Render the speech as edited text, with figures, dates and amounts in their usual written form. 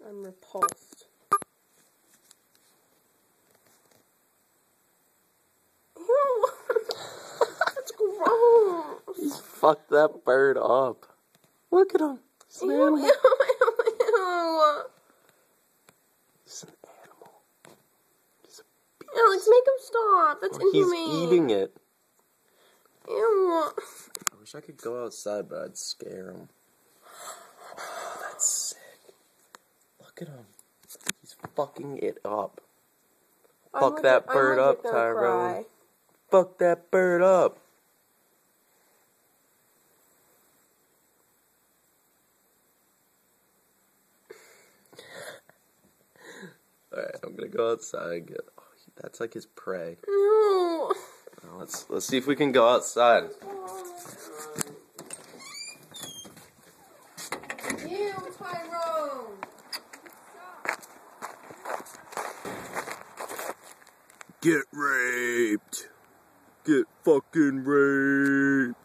I'm repulsed. Ew! That's gross! He's fucked that bird up. Look at him. He's an animal. Ew, ew. He's an animal. He's a beast. Alex, make him stop. That's inhumane. He's eating it. Ew. I wish I could go outside, but I'd scare him. That's sick. Look at him. He's fucking it up. Fuck that bird up, Tyrone. Fuck that bird up. Alright, I'm gonna go outside and get... Oh, that's like his prey. No. Now let's see if we can go outside. Ew, Tyrone. Get raped. Get fucking raped.